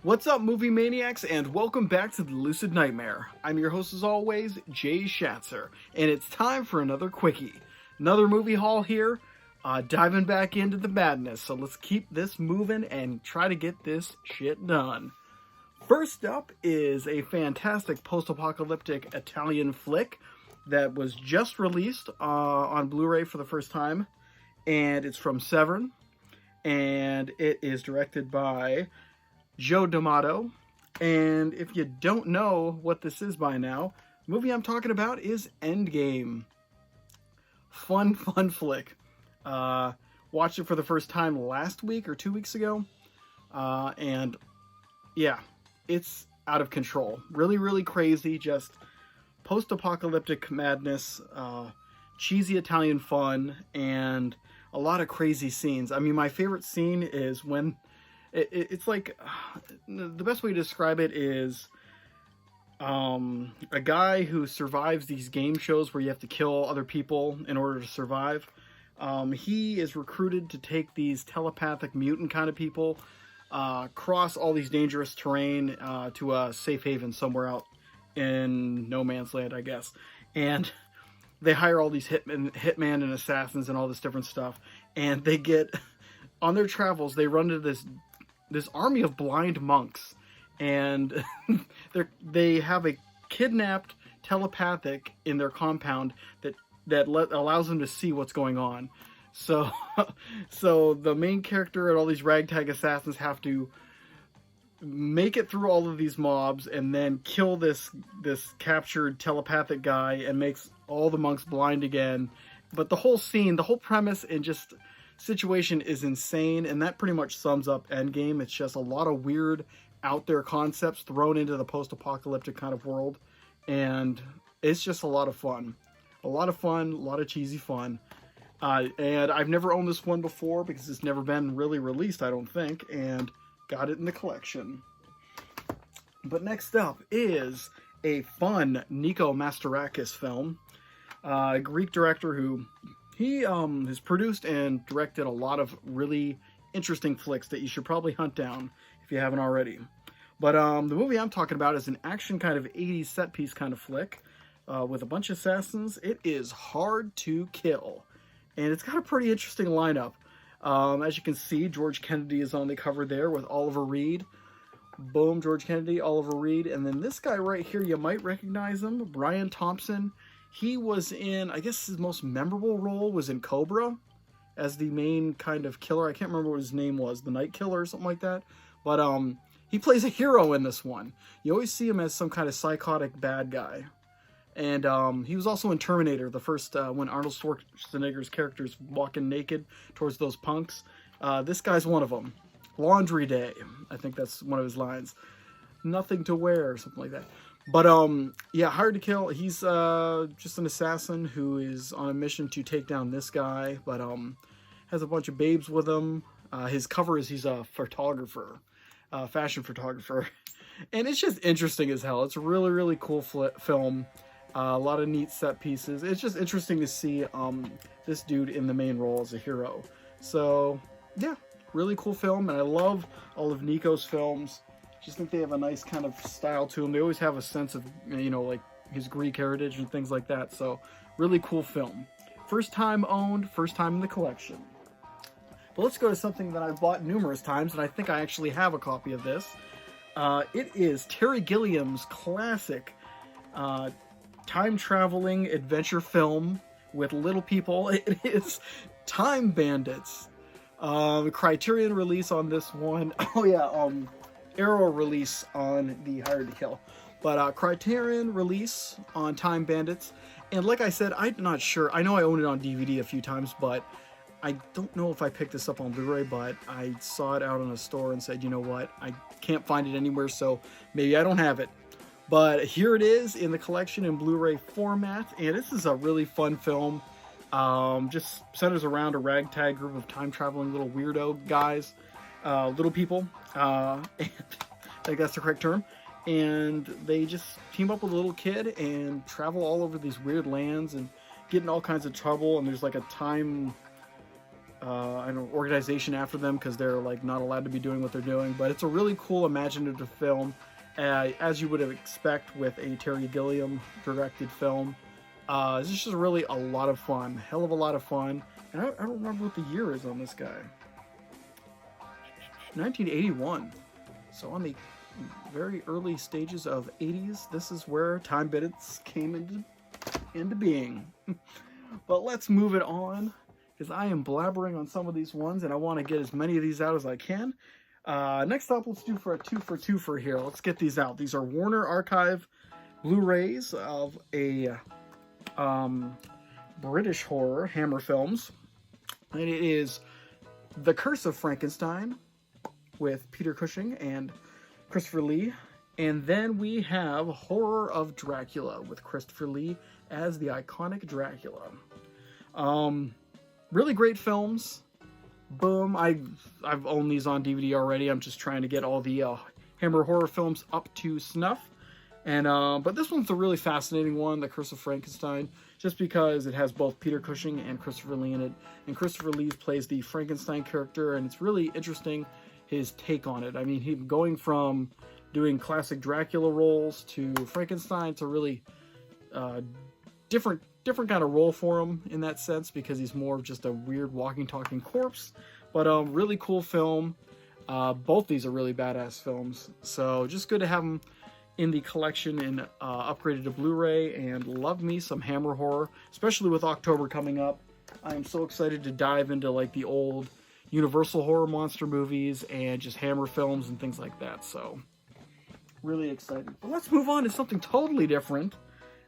What's up, movie maniacs, and welcome back to the Lucid Nightmare. I'm your host, as always, Jay Schatzer, and it's time for another Quickie. Another movie haul here, diving back into the madness, so let's keep this moving and try to get this shit done. First up is a fantastic post-apocalyptic Italian flick that was just released on Blu-ray for the first time, and it's from Severn, and it is directed by Joe D'Amato, and if you don't know what this is by now, the movie I'm talking about is Endgame. Fun flick. Watched it for the first time last week or 2 weeks ago, and yeah, it's out of control. Really crazy, just post-apocalyptic madness, cheesy Italian fun, and a lot of crazy scenes. I mean, my favorite scene is when it's like, the best way to describe it is a guy who survives these game shows where you have to kill other people in order to survive. He is recruited to take these telepathic mutant kind of people, cross all these dangerous terrain to a safe haven somewhere out in no man's land, I guess. And they hire all these hitmen and assassins and all this different stuff. And they get, on their travels, they run into this army of blind monks, and they have a kidnapped telepathic in their compound that allows them to see what's going on. So the main character and all these ragtag assassins have to make it through all of these mobs and then kill this captured telepathic guy and makes all the monks blind again. But the whole scene, the whole premise, and just situation is insane, and that pretty much sums up Endgame. It's just a lot of weird, out there concepts thrown into the post-apocalyptic kind of world, and it's just a lot of fun. A lot of cheesy fun. And I've never owned this one before because it's never been really released, I don't think, and got it in the collection. But next up is a fun Nico Mastorakis film, a Greek director who he has produced and directed a lot of really interesting flicks that you should probably hunt down if you haven't already. But the movie I'm talking about is an action kind of 80s set piece kind of flick with a bunch of assassins. It is Hard to Kill, and it's got a pretty interesting lineup. As you can see, George Kennedy is on the cover there with Oliver Reed. Boom, George Kennedy, Oliver Reed. And then this guy right here, you might recognize him, Brian Thompson. He was in, I guess his most memorable role was in Cobra as the main kind of killer. I can't remember what his name was, the Night Killer or something like that. But he plays a hero in this one. You always see him as some kind of psychotic bad guy. And he was also in Terminator, the first, when Arnold Schwarzenegger's character's walking naked towards those punks. This guy's one of them. Laundry Day, I think that's one of his lines. Nothing to wear, or something like that. But, yeah, Hard to Kill, he's just an assassin who is on a mission to take down this guy, but has a bunch of babes with him. His cover is he's a photographer, fashion photographer. And it's just interesting as hell. It's a really cool film. A lot of neat set pieces. It's just interesting to see this dude in the main role as a hero. So, yeah, really cool film, and I love all of Nico's films. Just think they have a nice kind of style to them. They always have a sense of, you know, like his Greek heritage and things like that. So, really cool film. First time owned, first time in the collection. But let's go to something that I've bought numerous times, and I think I actually have a copy of this. It is Terry Gilliam's classic time-traveling adventure film with little people. It is Time Bandits. Criterion release on this one. Oh yeah, Arrow release on the Hard to Kill. But Criterion release on Time Bandits. And like I said, I'm not sure. I know I own it on DVD a few times, but I don't know if I picked this up on Blu-ray, but I saw it out on a store and said, you know what, I can't find it anywhere, so maybe I don't have it. But here it is in the collection in Blu-ray format, and this is a really fun film. Just centers around a ragtag group of time-traveling little weirdo guys, little people, and I think that's the correct term. And they just team up with a little kid and travel all over these weird lands and get in all kinds of trouble. And there's like a time I don't know, organization after them because they're like not allowed to be doing what they're doing. But it's a really cool imaginative film, as you would expect with a Terry Gilliam directed film. It's just really a lot of fun, hell of a lot of fun. And I don't remember what the year is on this guy. 1981. So on the very early stages of 80s, this is where Time Bandits came into being. But let's move it on, because I am blabbering on some of these ones, and I want to get as many of these out as I can. Next up, let's do for a two-for-two here. Let's get these out. These are Warner Archive Blu-rays of a British horror, Hammer Films. And it is The Curse of Frankenstein with Peter Cushing and Christopher Lee. And then we have Horror of Dracula with Christopher Lee as the iconic Dracula. Really great films. Boom. I've owned these on DVD already. I'm just trying to get all the Hammer horror films up to snuff. And but this one's a really fascinating one, The Curse of Frankenstein, just because it has both Peter Cushing and Christopher Lee in it. And Christopher Lee plays the Frankenstein character, and it's really interesting, his take on it. I mean, he going from doing classic Dracula roles to Frankenstein to really different kind of role for him in that sense, because he's more of just a weird walking, talking corpse. But really cool film. Both these are really badass films. So just good to have them in the collection and upgraded to Blu-ray. And love me some Hammer horror, especially with October coming up. I am so excited to dive into like the old Universal horror monster movies and just Hammer films and things like that. So really excited. But let's move on to something totally different.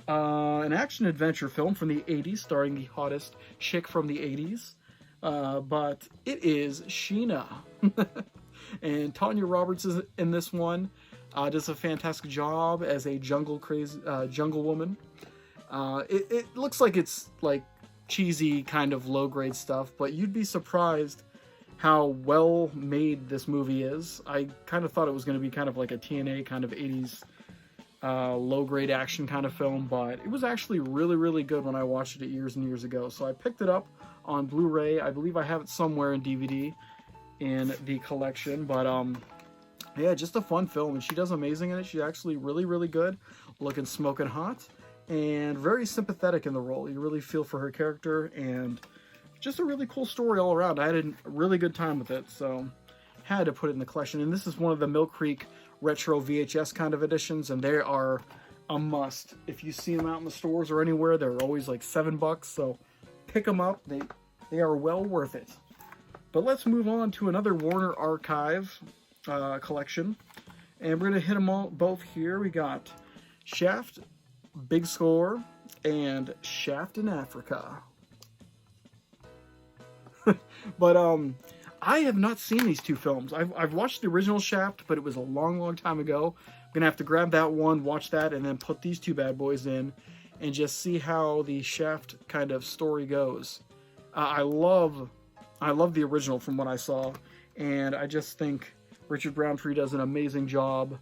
An action-adventure film from the 80s starring the hottest chick from the 80s. But it is Sheena. And Tanya Roberts is in this one. Does a fantastic job as a jungle woman. It looks like it's like cheesy kind of low-grade stuff, but you'd be surprised how well made this movie is. I kind of thought it was going to be kind of like a TNA kind of 80s low-grade action kind of film, but it was actually really, really good when I watched it years and years ago. So I picked it up on Blu-ray. I believe I have it somewhere in DVD in the collection, but yeah, just a fun film, and she does amazing in it. She's actually really, really good, looking smoking hot, and very sympathetic in the role. You really feel for her character, and just a really cool story all around. I had a really good time with it, so had to put it in the collection. And this is one of the Mill Creek retro VHS kind of editions, and they are a must. If you see them out in the stores or anywhere, they're always like $7, so pick them up. They are well worth it. But let's move on to another Warner Archive collection, and we're gonna hit them all both here. We got Shaft, Big Score, and Shaft in Africa. But I have not seen these two films. I've watched the original Shaft, but it was a long, long time ago. I'm gonna have to grab that one, watch that, and then put these two bad boys in, and just see how the Shaft kind of story goes. I love the original from what I saw, and I just think Richard Roundtree does an amazing job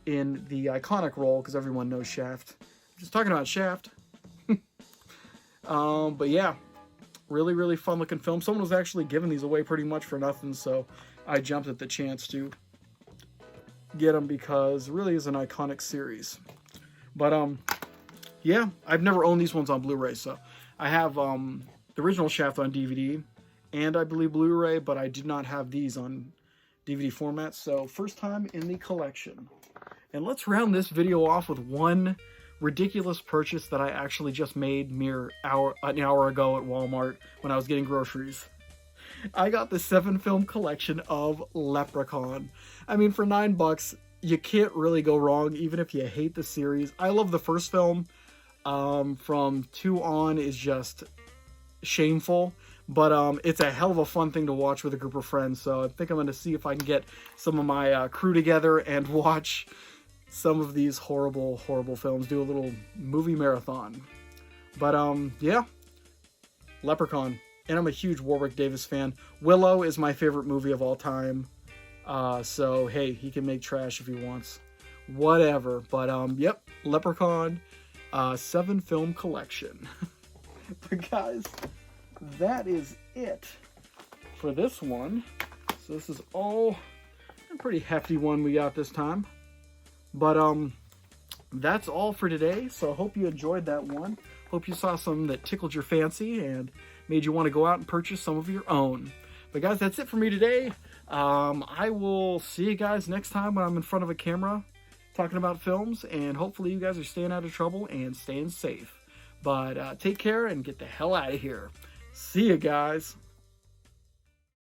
in the iconic role, because everyone knows Shaft. Just talking about Shaft. But yeah, really, really fun looking film. Someone was actually giving these away pretty much for nothing, so I jumped at the chance to get them, because it really is an iconic series. But yeah, I've never owned these ones on Blu-ray, so I have the original Shaft on DVD, and I believe Blu-ray, but I did not have these on DVD format, so first time in the collection. And let's round this video off with one ridiculous purchase that I actually just made an hour ago at Walmart when I was getting groceries. I got the 7-film collection of Leprechaun. I mean, for $9, you can't really go wrong, even if you hate the series. I love the first film. From 2 on is just shameful. But it's a hell of a fun thing to watch with a group of friends, so I think I'm going to see if I can get some of my crew together and watch some of these horrible, horrible films, do a little movie marathon. But yeah, Leprechaun. And I'm a huge Warwick Davis fan. Willow is my favorite movie of all time. So hey, he can make trash if he wants. Whatever. But yep, Leprechaun, 7-film collection. But guys, that is it for this one. So this is all a pretty hefty one we got this time. But that's all for today. So I hope you enjoyed that one. Hope you saw some that tickled your fancy and made you want to go out and purchase some of your own. But guys, that's it for me today. I will see you guys next time when I'm in front of a camera talking about films, and hopefully you guys are staying out of trouble and staying safe. But take care and get the hell out of here. See you guys.